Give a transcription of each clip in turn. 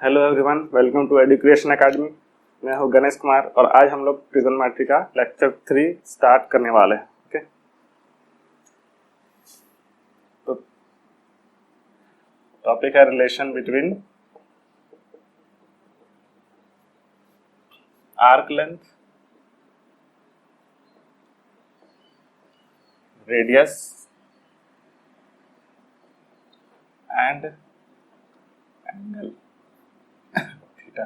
Hello everyone, welcome to education academy. मैं हूं गणेश कुमार और आज हम लोग ट्रिग्नोमेट्री का लेक्चर 3 स्टार्ट करने वाले हैं। ओके, तो टॉपिक है relation between arc length, radius and angle theta.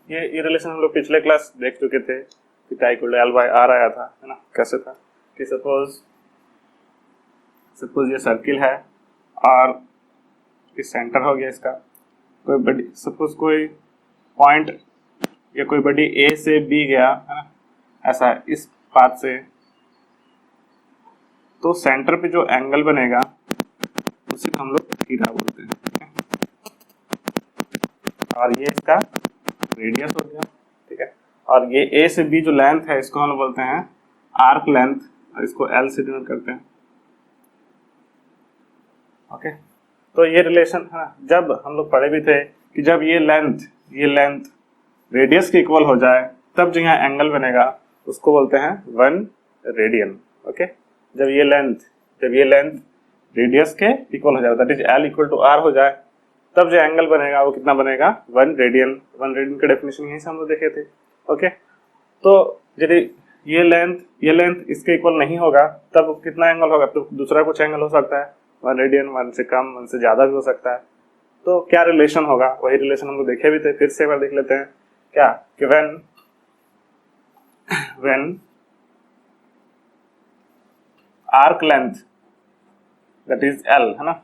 ये रिलेशन हम लोग पिछले क्लास देख चुके थे। Theta equal to L by R आया था, है ना। कैसे था कि सपोज ये सर्किल है और इस सेंटर हो गया इसका, कोई बड़ी सपोज कोई पॉइंट या कोई बड़ी ए से बी गया, है ना, ऐसा इस पाथ से, तो सेंटर पे जो एंगल बनेगा उसी को हम लोग थीटा बोलते हैं। और ये इसका रेडियस हो गया, ठीक है। और ये ए से बी जो लेंथ है इसको हम बोलते हैं आर्क लेंथ और इसको एल से डिनोट करते हैं। ओके, तो ये रिलेशन है ना, जब हम लोग पढ़े भी थे कि जब ये लेंथ रेडियस के इक्वल हो जाए तब जो यहाँ एंगल बनेगा उसको बोलते हैं 1 रेडियन। ओके, जब ये लेंथ रेडियस के इक्वल हो जाए, that is L equal to R हो जाए, तब जो एंगल बनेगा वो कितना बनेगा 1 रेडियन। 1 रेडियन का डेफिनेशन यहीं से हम लोग देखे थे। ओके, तो यदि ये लेंथ इसके इक्वल नहीं होगा तब कितना एंगल होगा, तो दूसरा कुछ एंगल हो सकता है 1 रेडियन, 1 से कम, 1 से ज्यादा भी हो सकता है। तो क्या रिलेशन होगा, वही रिलेशन हम लोग देखे भी थे, फिर से एक बार देख लेते हैं। क्या कि when arc length that is L, है ना,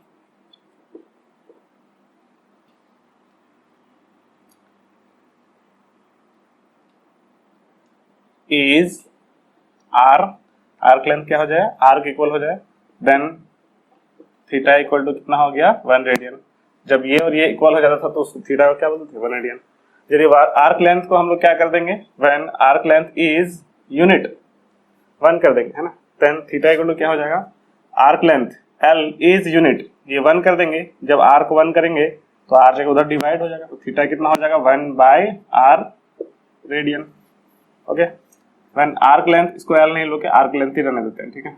इज आर्क लेंथ क्या हो जाए, आर्क इक्वल हो जाए, देन थीटा इक्वल टू कितना हो गया 1 रेडियन। जब ये और ये इक्वल हो जाता था तो थीटा को क्या बोलते थे 1 रेडियन। यदि आर्क लेंथ को हम लोग क्या कर देंगे, when arc length is unit 1 कर देंगे, है ना, देन थीटा इक्वल टू क्या हो जाएगा, arc length L is unit, ये 1 कर देंगे। जब आर को 1 करेंगे तो आर जगह उधर डिवाइड हो जाएगा, तो थीटा कितना हो जाएगा 1 by R radian. Okay, when arc length, इसको एल नहीं लोगे, आर्क लेंथ ही रहने देते हैं, ठीक है।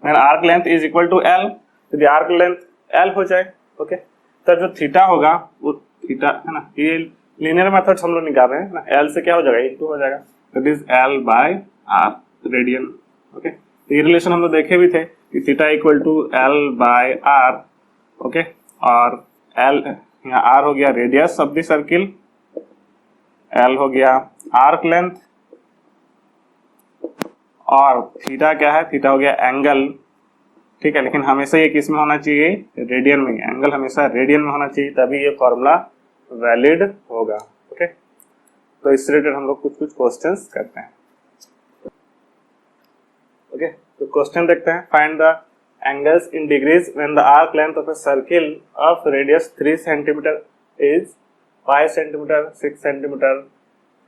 When arc length is equal to L, यदि आर्क लेंथ एल हो जाए, ओके, तब जो थीटा होगा वो थीटा, है ना, ये लीनियर मेथड्स हम लोग निकाल रहे हैं ना, एल से क्या हो जाएगा, इनटू हो जाएगा, that is L by R radian. Okay, तो ये रिलेशन हम लोग देखे भी थे कि theta equal to L by R. Okay, और एल यहाँ आर हो गया radius of the circle, L हो गया आर्क लेंथ, और थीटा क्या है, थीटा हो गया एंगल, ठीक है। लेकिन हमेशा ये किस में होना चाहिए, रेडियन में, एंगल हमेशा रेडियन में होना चाहिए, तभी ये फॉर्मूला वैलिड होगा। ओके, तो इससे रिलेटेड हम लोग कुछ क्वेश्चंस करते हैं। ओके, तो क्वेश्चन देखते हैं। Find the angles in degrees when the arc length of a circle of radius 3 centimetre is 5 centimetre, 6 centimetre,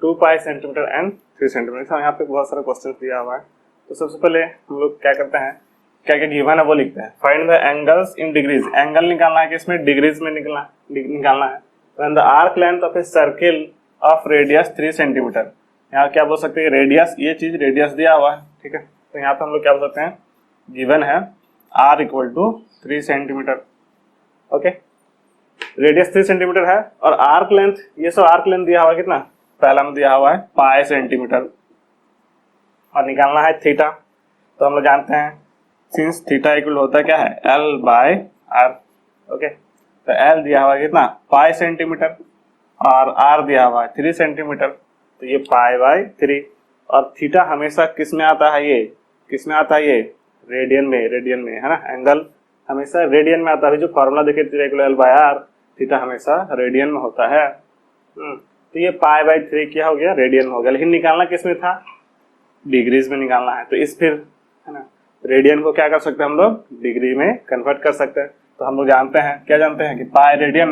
2 pi centimetre and 3 centimetre. यहाँ पे बहुत सारा क्वेश्चन दिया हुआ है। तो सबसे पहले हम लोग क्या करते हैं, क्या क्या गिवन है वो लिखते हैं। Find the angles in degrees, angle निकालना है कि इसमें डिग्रीज में निकालना है। When the arc length of A circle of radius 3 centimetre, यहाँ क्या बोल सकते हैं, रेडियस, ये चीज रेडियस दिया हुआ है, ठीक है। तो यहाँ पे हम लोग क्या बोल सकते हैं, गिवन है R equal to 3 centimetre. Okay, radius 3 centimetre है और आर्क लेंथ, ये सब आर्क लेंथ दिया हुआ है कितना, पहला में दिया हुआ है पाई सेंटीमीटर, और निकालना है थीटा। तो हम लोग जानते हैं सिंस थीटा इक्वल होता है क्या है, एल बाय आर। ओके, तो एल दिया हुआ है कितना, पाई सेंटीमीटर, और आर दिया हुआ है 3 सेंटीमीटर, तो ये पाई बाय 3। और थीटा हमेशा किस में आता है, ये किस में आता है, ये रेडियन में, है ना, एंगल हमेशा रेडियन में आता है। जो फॉर्मूला देखे theta equal L by R, theta हमेशा रेडियन में होता है। तो ये पाई बाय 3 क्या हो गया, रेडियन में हो गया। लेकिन निकालना किस में था, डिग्रीज में निकालना है। तो इस फिर, है ना, रेडियन को क्या कर सकते हैं हम लोग, डिग्री में कन्वर्ट कर सकते हैं। तो हम लोग जानते हैं, क्या जानते हैं कि pi radian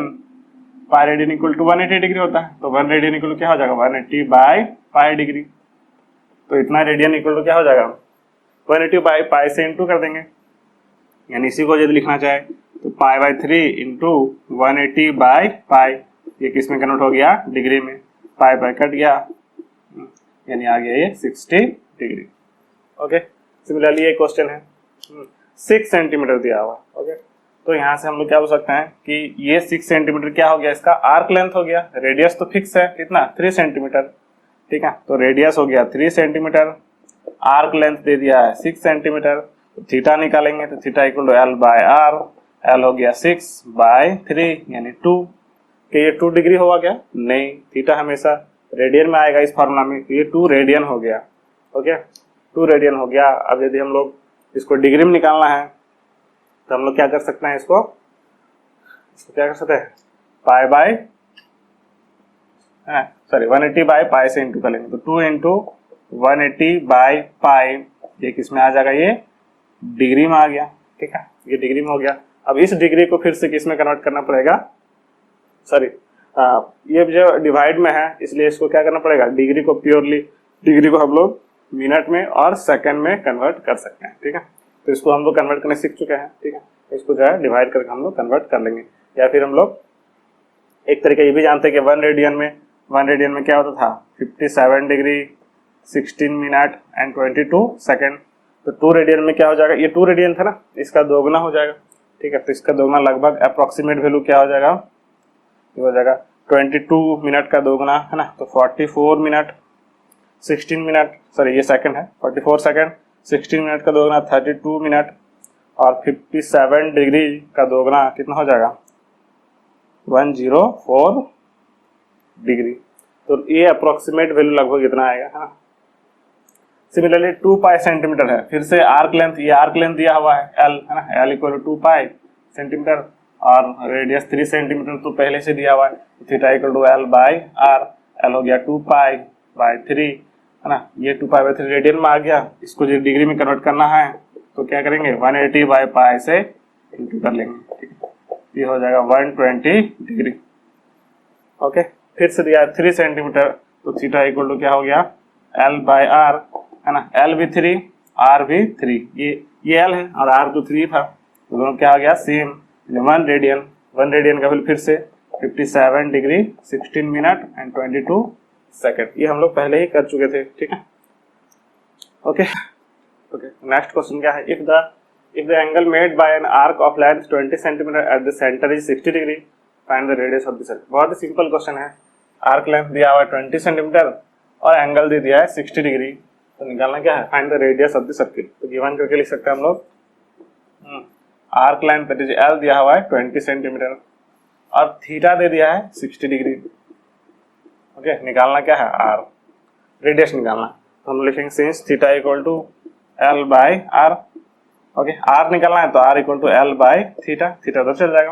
equal to 180 degree होता है। तो 1 रेडियन इक्वल टू क्या हो जाएगा, 180 बाय पाई डिग्री। तो इतना रेडियन इक्वल टू क्या हो जाएगा, 180 बाई पाई से इंटू कर देंगे, यानी इसी को यदि लिखना चाहे तो pi by 3 into 180 by pi, ये किस में कन्वर्ट हो गया, डिग्री में, पाई पाई कट गया, यानी आ गया ये 60 डिग्री। ओके, सिमिलरली ये क्वेश्चन है 6 सेंटीमीटर दिया हुआ। ओके, तो यहाँ से हम लोग क्या बोल सकते हैं कि ये 6 सेंटीमीटर क्या हो गया, इसका आर्क लेंथ हो गया, रेडियस तो फिक्स है कितना 3 सेंटीमीटर, ठीक है, तो रेडियस हो गया 3 सेंटीमीटर, आर्क लेंथ दे दिया है 6 सेंटीमीटर, तो थीटा निकालेंगे तो theta equal to L by R, L हो गया 6 बाय 3 यानी 2। कि ये 2 डिग्री होगा क्या, नहीं, थीटा हमेशा रेडियन में आएगा इस फॉर्मूला में, तो ये 2 रेडियन हो गया। ओके, 2 रेडियन हो गया। अब यदि हम लोग इसको डिग्री में निकालना है तो हम लोग क्या कर सकते हैं, इसको क्या कर सकते हैं, pi by sorry 180 by pi से इंटू कर लेंगे, तो 2 इंटू 180 बाय पाई, ये किस में आ जाएगा, ये डिग्री में आ गया, ठीक है, ये डिग्री में हो गया। अब इस डिग्री को फिर से किस में कन्वर्ट करना पड़ेगा, सॉरी ये जो डिवाइड में है इसलिए इसको क्या करना पड़ेगा, डिग्री को प्योरली, डिग्री को हम लोग मिनट में और सेकंड में कन्वर्ट कर सकते हैं, ठीक है, तो इसको हम लोग कन्वर्ट करने सीख चुके हैं, ठीक है, इसको जो है डिवाइड करके हम लोग कन्वर्ट कर लेंगे। या फिर हम लोग एक तरीके ये भी जानते हैं कि 1 रेडियन में क्या होता था, 57 डिग्री 16 मिनट एंड 22 सेकेंड, तो 2 रेडियन में क्या हो जाएगा, ये 2 रेडियन था ना, इसका दोगुना हो जाएगा, ठीक है, तो इसका दोगुना लगभग अप्रोक्सीमेट वैल्यू क्या हो जाएगा, ये हो जाएगा 22 मिनट का दोगुना है ना, तो 44 मिनट 16 मिनट, सॉरी ये सेकंड है, 44 सेकंड, 16 मिनट का दोगुना 32 मिनट और 57 डिग्री का दोगुना कितना हो जाएगा, 104 डिग्री, तो ये अप्रोक्सीमेट वैल्यू लगभग इतना आएगा, है ना। सिमिलरली 2 पाई सेंटीमीटर है, फिर से आर्क लेंथ, ये आर्क लेंथ दिया हुआ है एल, है ना, L equal to 2 pi centimetre और रेडियस 3 सेंटीमीटर तो पहले से दिया हुआ है, theta equal to L by R, L हो गया 2 पाई बाय 3, है ना, ये 2 पाई बाय 3 रेडियन में आ गया, इसको जो डिग्री में कन्वर्ट करना है तो क्या करेंगे 180 बाय पाई से इंटू कर लेंगे, ठीक है, ये हो जाएगा 120 डिग्री। ओके, फिर से दिया 3 सेंटीमीटर, तो थीटा इक्वल टू क्या हो गया एल बाय आर, है ना, एल भी 3 आर भी 3, ये एल है और आर तो 3 था, तो दोनों क्या हो गया सेम, 1 रेडियन का वैल्यू फिर से 57 डिग्री 16 मिनट एंड 22 सेकेंड, ये हम लोग पहले ही कर चुके थे, ठीक है। ओके, नेक्स्ट क्वेश्चन क्या है, if the angle made by an arc of length 20 centimetre at the centre is 60 degree, find the radius of the circle. बहुत ही सिंपल क्वेश्चन है, आर्क लेंथ दिया हुआ है 20 सेंटीमीटर और एंगल दे दिया है 60 डिग्री, तो निकालना क्या है, find the radius of the circle. तो गिवन करके लिख सकते हैं हम लोग, arc length that is L दिया हुआ है 20 सेंटीमीटर और थीटा दे दिया है 60 डिग्री। ओके, निकालना क्या है, आर, रेडियस निकालना, तो हम लिखेंगे since theta equal to L by R. Okay, R निकालना है तो R equal to L by theta, theta तो चल जाएगा।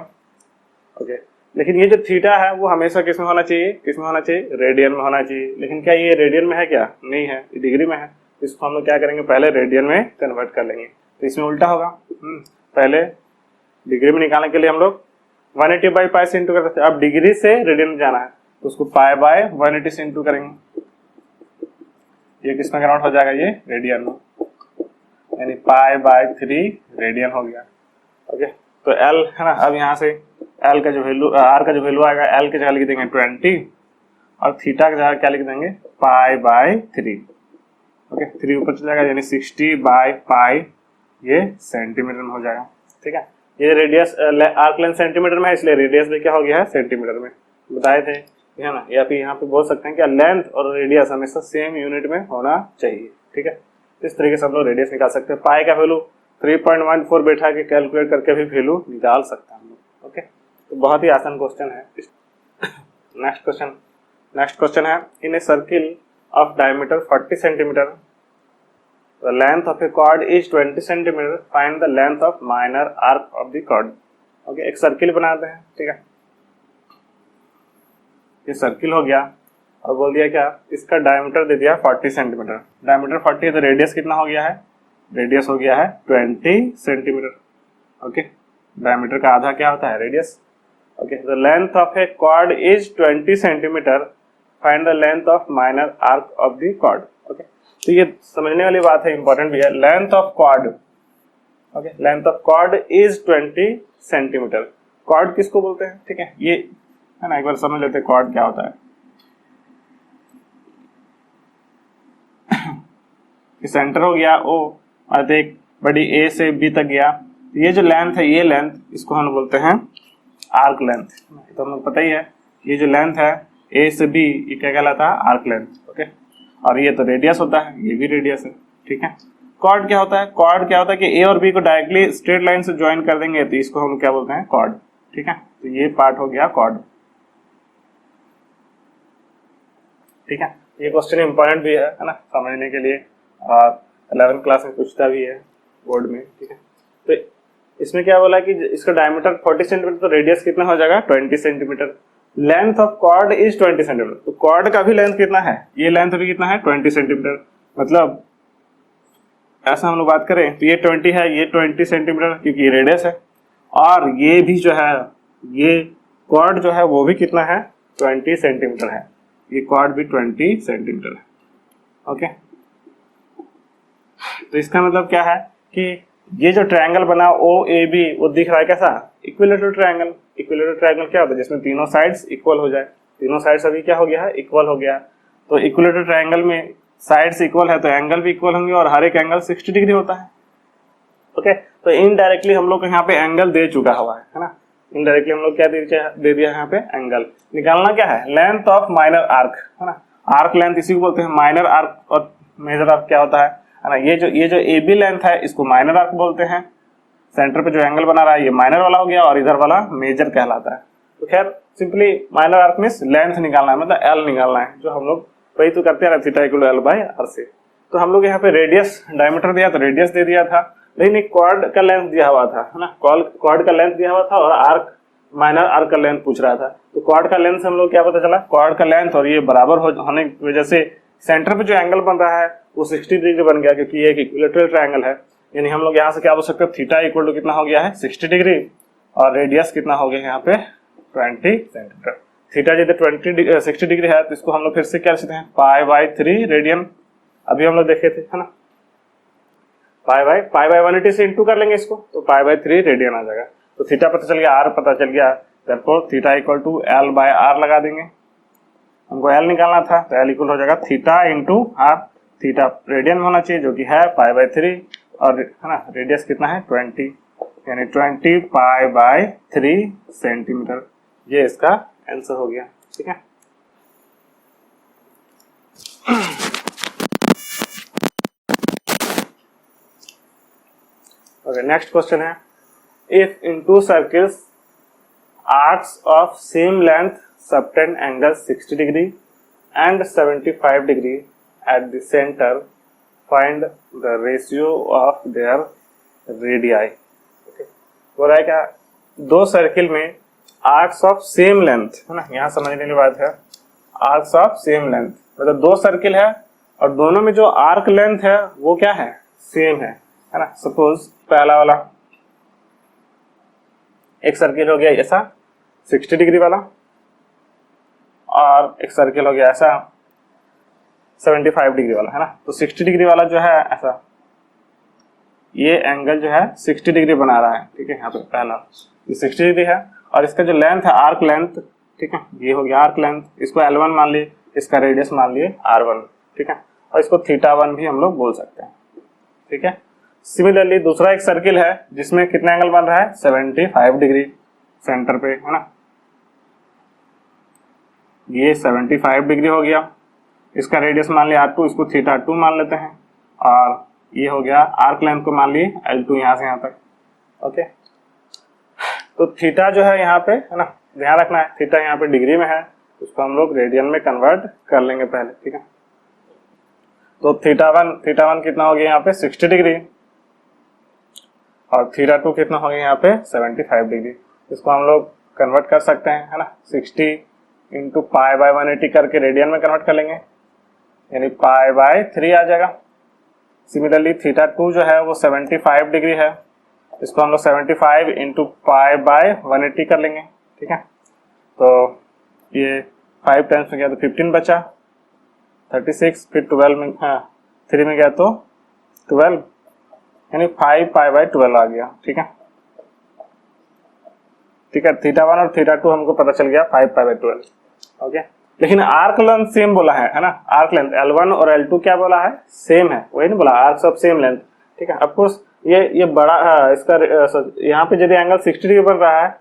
ओके, लेकिन ये जो थीटा है वो हमेशा किस में होना चाहिए, रेडियन में होना चाहिए, लेकिन क्या ये रेडियन में है, क्या नहीं है, ये डिग्री में है, इसको हम लोग क्या करेंगे पहले रेडियन में कन्वर्ट कर लेंगे, तो इसमें उल्टा होगा, पहले डिग्री में निकालने के लिए हम लोग 180 बाई पाई से इंटू करते थे, अब डिग्री से रेडियन में जाना है तो उसको पाई बाय 180 से इंटू करेंगे, ये किस में कन्वर्ट हो जाएगा, ये रेडियन में, यानी पाई बाय 3 रेडियन हो गया। ओके, तो एल है ना, अब यहाँ से एल का जो वैल्यू, आर का जो वैल्यू आएगा, एल के जगह लिख देंगे 20 और थीटा की जगह क्या लिख देंगे, पाई बाय 3। ओके, 3 ऊपर चल जाएगा यानी 60 बाय पाई, ये सेंटीमीटर में हो जाएगा, ठीक है। ये रेडियस आर्क लेंथ सेंटीमीटर में है, इसलिए रेडियस भी क्या हो गया है, सेंटीमीटर में, बताए थे, है ना। या फिर यहाँ पे बोल सकते हैं कि लेंथ और रेडियस हमेशा सेम यूनिट में होना चाहिए, ठीक है। इस तरीके से हम लोग रेडियस निकाल सकते हैं। पाई का वैल्यू 3.14 बैठा के कैलकुलेट करके भी वैल्यू निकाल सकते हैं हम लोग। ओके, तो बहुत ही आसान क्वेश्चन है। नेक्स्ट क्वेश्चन है, in a circle of diameter 40 centimetre the length of a chord is 20 centimeter, find the length of minor arc of the chord। Okay, एक सर्किल बनाते हैं, ठीक है, ये सर्किल हो गया और बोल दिया क्या, इसका डायमीटर दे दिया 40 सेंटीमीटर, डायमीटर 40 है तो रेडियस कितना हो गया है, रेडियस हो गया है 20 सेंटीमीटर। ओके, डायमीटर का आधा क्या होता है, radius. Okay, the length of a chord is 20 centimetre, find the length of minor arc of the chord. Okay, तो ये समझने वाली बात है, इंपॉर्टेंट भी है। Length of chord, okay, length of chord is 20 centimetre. Chord किसको बोलते हैं, ठीक है, ये है ना। एक बार समझ लेते हैं कॉर्ड क्या होता है। सेंटर हो गया O और एक बड़ी A से B तक गया, ये जो लेंथ है, ये लेंथ इसको हम बोलते हैं आर्क लेंथ। तो हमें पता ही है ये जो लेंथ है A से B ये क्या कहलाता है, आर्क लेंथ। ओके, और ये तो रेडियस होता है, ये भी रेडियस है। ठीक है, कॉर्ड क्या होता है, कॉर्ड क्या होता है कि A और B को डायरेक्टली स्ट्रेट लाइन से ज्वाइन कर देंगे तो इसको हम क्या बोलते हैं, कॉर्ड। ठीक है, तो ये पार्ट हो गया कॉर्ड। ठीक है, ये क्वेश्चन इंपॉर्टेंट भी है ना समझने के लिए, और 11th क्लास में पूछता भी है बोर्ड में। ठीक है, तो इसमें क्या बोला कि इसका डायमीटर 40 सेंटीमीटर, तो रेडियस कितना हो जाएगा 20 centimetre. Length of chord is 20 centimetre, तो कॉर्ड का भी लेंथ कितना है, ये लेंथ भी कितना है 20 सेंटीमीटर। मतलब ऐसा हम लोग बात करें तो ये 20 है, ये 20 सेंटीमीटर क्योंकि ये रेडियस है, और ये भी जो है ये कॉर्ड जो है वो भी कितना है 20 सेंटीमीटर है, ये कॉर्ड भी 20 सेंटीमीटर है। ओके, तो इसका मतलब क्या है कि ये जो ट्रायंगल बना ओ ए बी वो दिख रहा है कैसा, इक्विलेटरल ट्रायंगल। इक्विलेटरल ट्रायंगल क्या होता है, जिसमें तीनों साइड्स इक्वल हो जाए। तीनों साइड्स अभी क्या हो गया है, इक्वल हो गया। तो इक्विलेटरल ट्रायंगल में साइड्स इक्वल है तो एंगल भी इक्वल होंगे, और हर एक एंगल 60 डिग्री होता है। ओके, तो इनडायरेक्टली हम लोग को यहाँ पे एंगल दे चुका हुआ है ना। इनडायरेक्टली हम लोग क्या दे दिया यहाँ पे, एंगल। निकालना क्या है, लेंथ ऑफ माइनर आर्क, है ना। आर्क लेंथ इसी को बोलते हैं माइनर आर्क, और मेजर आर्क क्या होता है ना। ये जो ए बी लेंथ है इसको माइनर आर्क बोलते हैं। सेंटर पे जो एंगल बना रहा है ये माइनर वाला हो गया, और इधर वाला मेजर कहलाता है। तो खैर simply minor arc means length निकालना है, मतलब एल निकालना है, जो हम लोग वही तो करते हैं, theta equal L by R से। तो हम लोग यहाँ पे रेडियस डायमीटर दिया तो रेडियस दे दिया था, लेकिन एक कॉर्ड का लेंथ दिया हुआ था, है ना। कॉर्ड का लेंथ दिया हुआ था और आर्क माइनर आर्क का लेंथ पूछ रहा था। तो कॉर्ड का लेंथ हम लोग क्या पता चला, कॉर्ड का लेंथ और ये बराबर होने की वजह से सेंटर पे जो एंगल बन रहा है वो 60 डिग्री बन गया, क्योंकि ये एक इक्विलेटरल ट्रायंगल है। यानी हम लोग यहाँ से क्या बोल सकते हैं, थीटा इक्वल टू कितना हो गया है 60 डिग्री, और रेडियस कितना हो गया यहाँ पे 20 सेंटीमीटर। थीटा यदि 60 डिग्री है तो इसको हम लोग फिर से क्या लिखते हैं, पाई बाय 3 रेडियन। अभी हम लोग देखे थे, है ना, पाई बाय 180 से इंटू कर लेंगे इसको, तो पाई बाय 3 रेडियन आ जाएगा। तो थीटा पता चल गया, आर पता चल गया, therefore theta equal to L by R लगा देंगे। हमको एल निकालना था तो एल इक्वल हो जाएगा theta into R. Theta radian में होना चाहिए जो कि है पाई बाय 3, और है ना रेडियस कितना है 20, यानी 20 पाई बाय 3 सेंटीमीटर। ये इसका आंसर हो गया। ठीक है, ओके, नेक्स्ट क्वेश्चन है, if in to circles arcs of same length subtend angle 60 degree and 75 degree at the centre, find the ratio of their radii. बोल रहा है क्या, दो सर्किल में आर्क्स ऑफ सेम लेंथ, है ना, यहाँ समझने वाली बात है, आर्क्स ऑफ सेम लेंथ मतलब दो सर्किल है और दोनों में जो आर्क लेंथ है वो क्या है, सेम है ना। सपोज पहला वाला एक सर्किल हो गया ऐसा 60 डिग्री वाला, और एक सर्किल हो गया ऐसा 75 डिग्री वाला, है ना। तो 60 डिग्री वाला जो है ऐसा, ये एंगल जो है 60 डिग्री बना रहा है। ठीक है, यहाँ पे पहला ये 60 डिग्री है, और इसका जो लेंथ है आर्क लेंथ, ठीक है, ये हो गया आर्क लेंथ, इसको L1 मान लिए, इसका रेडियस मान लिए R1। ठीक है, और इसको θ1 भी हम लोग बोल सकते हैं। ठीक है, सिमिलरली दूसरा एक सर्किल है जिसमें कितना एंगल बन रहा है 75 डिग्री सेंटर पे, है ना। ये 75 डिग्री हो गया, इसका रेडियस मान लिया R2, इसको θ2 मान लेते हैं, और ये हो गया आर्क लेंथ को मान लिए L2 यहाँ से यहाँ तक। ओके, तो थीटा जो है यहाँ पे, है ना, ध्यान रखना है थीटा यहाँ पे डिग्री में है, उसको हम लोग रेडियन में कन्वर्ट कर लेंगे पहले। ठीक है, तो θ1 कितना हो गया यहाँ पे 60 डिग्री, और θ2 कितना हो गया यहाँ पे 75 डिग्री। इसको हम लोग कन्वर्ट कर सकते हैं, है ना, 60 इंटू पाई बाय 180 करके रेडियन में कन्वर्ट कर लेंगे, यानी पाई बाय 3 आ जाएगा। सिमिलरली θ2 जो है वो 75 डिग्री है, इसको हम लोग 75 इंटू पाई बाय 180 कर लेंगे। ठीक है, तो ये 5 टाइम्स में गया तो 15 बचा, 36, फिर 12 में, हाँ 3 में गया तो 12, यानी 5 पाई बाय 12 आ गया। ठीक है, ठीक है, थीटा 1 और थीटा 2 हमको पता चल गया 5π/12। ओके, लेकिन आर्क लेंथ सेम बोला है ना, आर्क लेंथ L1 और L2 क्या बोला है, सेम है, वही नहीं बोला, आर्क सब सेम लेंथ। ठीक है, ऑफ कोर्स ये बड़ा इसका यहाँ पे यदि एंगल 60 डिग्री बन रहा है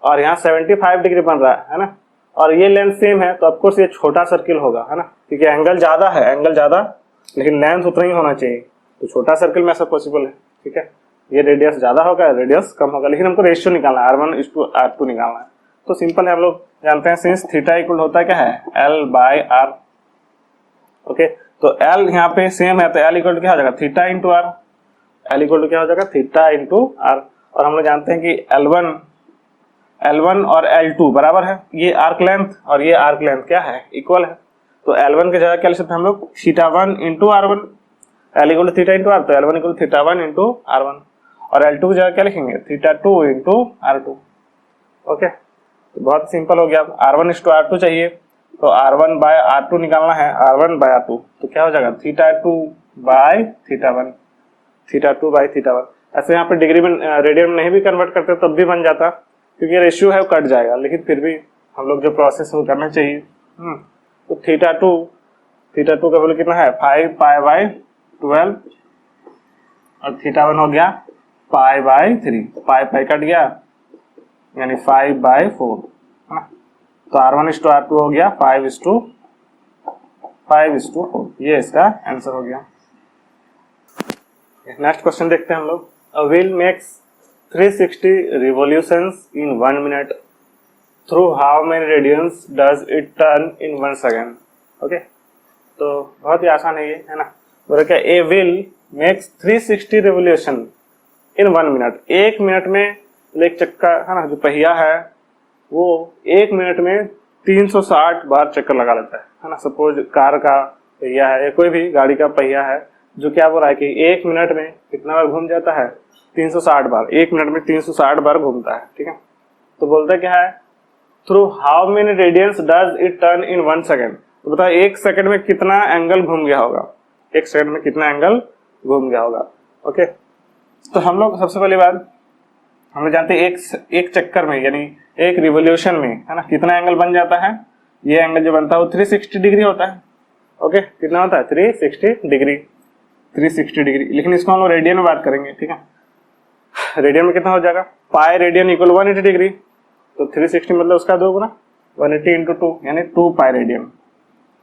और यहाँ 75 डिग्री बन रहा है ना, और ये लेंथ सेम है, तो ऑफ कोर्स ये छोटा सर्किल होगा, है ना, क्योंकि एंगल ज्यादा है, एंगल ज्यादा लेकिन लेंथ उतना ही होना चाहिए, तो छोटा सर्किल में ऐसा पॉसिबल है। ठीक है, ये रेडियस ज्यादा होगा, रेडियस कम होगा, लेकिन हमको रेशियो निकालना है, R1:R2 निकालना है। तो सिंपल है, हम लोग जानते हैं सिंस थीटा इक्वल होता है क्या है, L/R। ओके, तो L यहाँ पे सेम है, तो L इक्वल क्या हो जाएगा, theta into R। L equal क्या हो जाएगा, थीटा इंटू R। और हम लोग जानते हैं कि L1 और L2 बराबर है, ये आर्क लेंथ और ये आर्क लेंथ क्या है, इक्वल है। तो L1 की जगह क्या लिख सकते हैं हम लोग, theta 1 into R1। L equal theta into R, तो L1 equal theta 1 into R1। और L2 की जगह क्या लिखेंगे, थीटा 2 इंटू R2। ओके, तो बहुत सिंपल हो गया। R1:R2 चाहिए, तो R1/R2 निकालना है, R1/R2 तो क्या हो जाएगा, थीटा 2/थीटा 1, थीटा 2/थीटा 1। ऐसे यहाँ पे डिग्री में रेडियन में नहीं भी कन्वर्ट करते तब भी बन जाता, क्योंकि रेशियो है वो कट जाएगा, लेकिन फिर भी हम लोग जो प्रोसेस वो करना चाहिए। तो थीटा 2 का वैल्यू कितना है, 5π/12, और थीटा 1 हो गया π/3, पाई कट गया यानी 5/4, है ना। तो R1:R2 हो गया 5:4, ये इसका आंसर हो गया। नेक्स्ट क्वेश्चन देखते हैं हम लोग। A wheel makes 360 revolutions in 1 minute. Through how many radians does it turn in 1 second? Okay, तो बहुत ही आसान है ये, है ना। बोला क्या, a wheel makes 360 revolution in 1 minute। 1 minute में एक चक्का, है ना, जो पहिया है वो 1 मिनट में 360 बार चक्कर लगा लेता है ना। सपोज कार का पहिया है या कोई भी गाड़ी का पहिया है, जो क्या बोल रहा है कि 1 मिनट में कितना बार घूम जाता है, 360 बार। 1 मिनट में 360 बार घूमता है। ठीक है, तो बोलता क्या है, through how many radians does it turn in 1 second. तो बताओ 1 सेकंड में कितना एंगल घूम गया होगा, 1 सेकंड में कितना एंगल घूम गया होगा। ओके, तो हम लोग सबसे पहली बात हम लोग जानते हैं एक चक्कर में यानी एक रिवोल्यूशन में, है ना, कितना एंगल बन जाता है। ये एंगल जो बनता है वो 360 डिग्री होता है। ओके, कितना होता है, 360 डिग्री, 360 डिग्री। लेकिन इसको हम लोग रेडियन में बात करेंगे। ठीक है, रेडियन में कितना हो जाएगा, पाई रेडियन इक्वल 180 डिग्री, तो 360 मतलब उसका 2 गुना 180 इंटू 2 यानी 2 पाई रेडियन।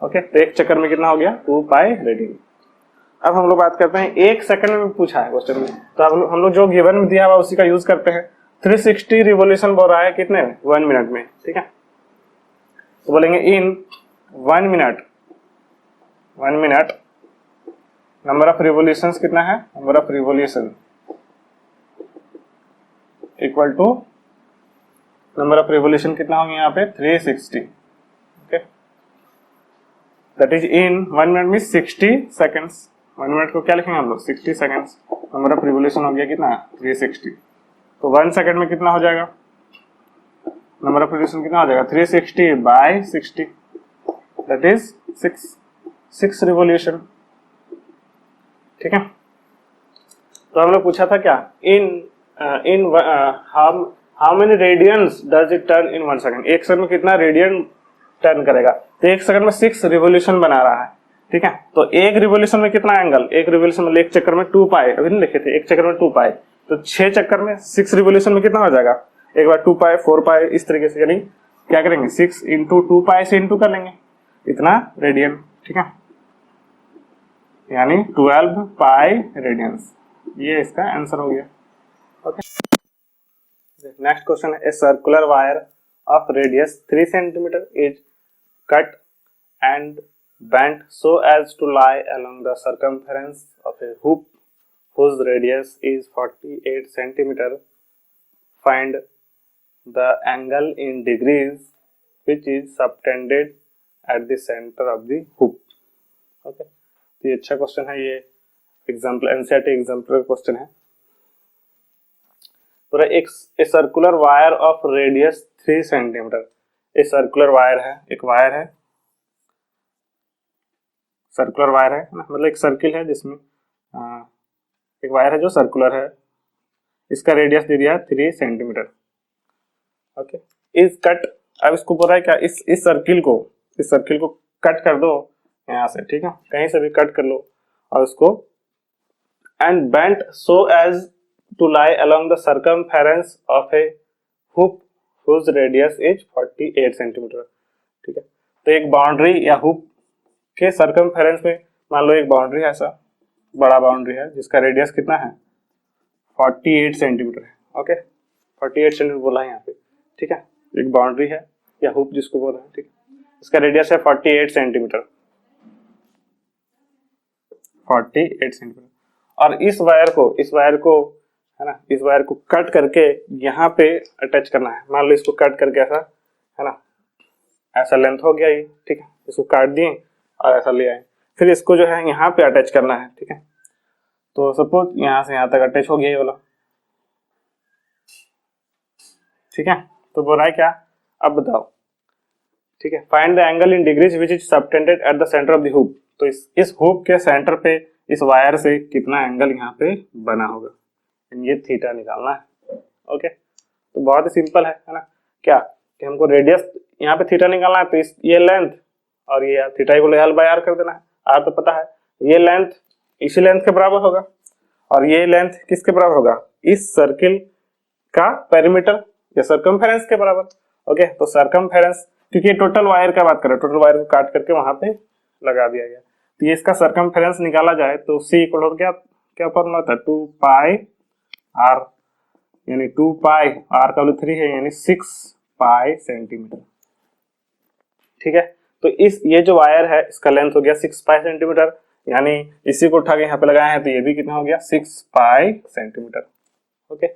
ओके, तो एक चक्कर में कितना हो गया, 2 पाई रेडियन। अब हम लोग बात करते हैं 1 सेकंड में पूछा है क्वेश्चन में, तो अब हम लोग जो गिवन में दिया हुआ उसी का यूज करते हैं। 360 रिवोल्यूशन बोल रहा है कितने में, 1 मिनट में। ठीक है, तो बोलेंगे in 1 minute number of revolutions कितना है, number of revolution equal to number of revolution कितना होंगे यहाँ पे 360। Okay, that is in 1 minute में 60 सेकंड्स। 1 मिनट को क्या लिखेंगे हम लोग, 60 सेकंड्स। नंबर ऑफ रिवोल्यूशन हो गया कितना, 360। तो 1 सेकंड में कितना हो जाएगा, नंबर ऑफ रिवोल्यूशन कितना हो जाएगा, 360/60, दैट इज 6 रिवोल्यूशन। ठीक है, तो हम लोग पूछा था क्या, in how many radians does it turn in 1 second. 1 second में कितना रेडियन टर्न करेगा, तो 1 सेकंड में 6 रिवोल्यूशन बना रहा है। ठीक है, तो एक रिवोल्यूशन में कितना एंगल, एक रिवोल्यूशन में एक चक्कर में 2 पाई, अभी नहीं लिखे थे, एक चक्कर में 2 पाई, तो 6 चक्कर में 6 रिवोल्यूशन में कितना हो जाएगा, एक बार 2 पाई 4 पाई इस तरीके से, यानी क्या करेंगे 6 इंटू 2 पाई से इंटू कर लेंगे, इतना रेडियन। ठीक है, यानी 12 पाई रेडियंस, ये इसका आंसर हो गया। ओके, नेक्स्ट क्वेश्चन है, a circular wire of radius 3 centimetre is cut and bent so as to lie along the circumference of a hoop whose radius is 48 centimeter. Find the angle in degrees which is subtended at the center of the hoop. Okay, तो ये अच्छा question है, ये example NCERT example question है। तो एक circular wire of radius 3 centimetre, एक circular wire है, एक वायर है, सर्कुलर वायर है ना, मतलब एक सर्किल है जिसमें एक वायर है जो सर्कुलर है, इसका रेडियस दे दिया 3 सेंटीमीटर। ओके, इज कट, अब इसको बोल रहा है क्या, इस सर्किल को कट कर दो यहाँ से, ठीक है, कहीं से भी कट कर लो और उसको and bent so as to lie along the circumference of a hoop whose radius is 48 centimetre, ठीक है। तो एक बाउंड्री या हुप के सर्कमफेरेंस में मान लो एक बाउंड्री है, ऐसा बड़ा बाउंड्री है जिसका रेडियस कितना है 48 सेंटीमीटर है, ओके, 48 सेंटीमीटर बोला है यहाँ पे, ठीक है। एक बाउंड्री है या हुप जिसको बोल रहे हैं, ठीक है, इसका रेडियस है 48 सेंटीमीटर, 48 सेंटीमीटर, और इस वायर को है ना, इस वायर को कट करके यहाँ पे अटैच करना है। मान लो इसको कट करके ऐसा है ना, ऐसा लेंथ हो गया ये, ठीक है, इसको काट दिए और ऐसा ले आए, फिर इसको जो है यहाँ पे अटैच करना है, ठीक है। तो सपोज यहाँ से यहाँ तक अटैच हो गया ये वाला, ठीक है। तो बोल रहा है क्या, अब बताओ, ठीक है, find the angle in degrees which is subtended at the centre of the hoop. तो इस हुप के सेंटर पे इस वायर से कितना एंगल यहाँ पे बना होगा, ये थीटा निकालना है, ओके। तो बहुत ही सिंपल है ना, क्या कि हमको रेडियस यहाँ पे थीटा निकालना है, तो ये लेंथ और ये theta equal L by R कर देना है। आर तो पता है, ये लेंथ इसी लेंथ के बराबर होगा और ये लेंथ किसके बराबर होगा, इस सर्किल का पेरीमीटर या सर्कमफेरेंस के बराबर, ओके। तो सर्कमफेरेंस, क्योंकि ये टोटल वायर का बात कर रहे हैं, टोटल वायर को काट करके वहां पे लगा दिया गया, तो ये इसका सर्कमफेरेंस निकाला जाए तो सी इक्वल हो गया, क्या फॉर्मूला था, 2 पाई आर, यानी 2 पाई आर का वैल्यू 3 है, यानी 6 पाई सेंटीमीटर, ठीक है। तो ये जो वायर है इसका लेंथ हो गया 6 पाई सेंटीमीटर, यानी इसी को उठा के यहाँ पे लगाए हैं तो ये भी कितना हो गया 6 पाई सेंटीमीटर, ओके,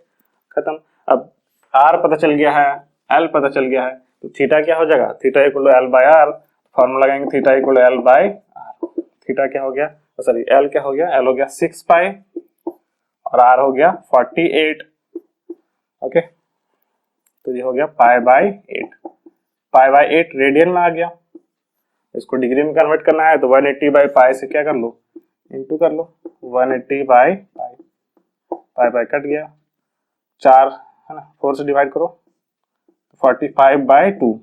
खत्म। अब आर पता चल गया है, एल पता चल गया है, तो थीटा क्या हो जाएगा, theta equal to L by R, formula लगाएंगे theta equal to L by R. Theta क्या हो गया, सॉरी एल क्या हो गया, एल हो गया 6 पाई और आर हो गया 48, ओके। तो ये हो गया pi by 8, pi by 8 radian में आ गया। इसको डिग्री में कन्वर्ट करना है तो 180 बाय पाई से क्या कर लो, इंटू कर लो, 180 by pi, pi by cut गया, 4 है ना, 4 से डिवाइड करो, 45 बाय 2,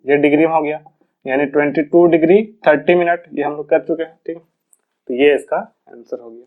ये डिग्री में हो गया, यानी 22 डिग्री 30 मिनट, ये हम लोग कर चुके हैं, ठीक है। तो ये इसका आंसर हो गया।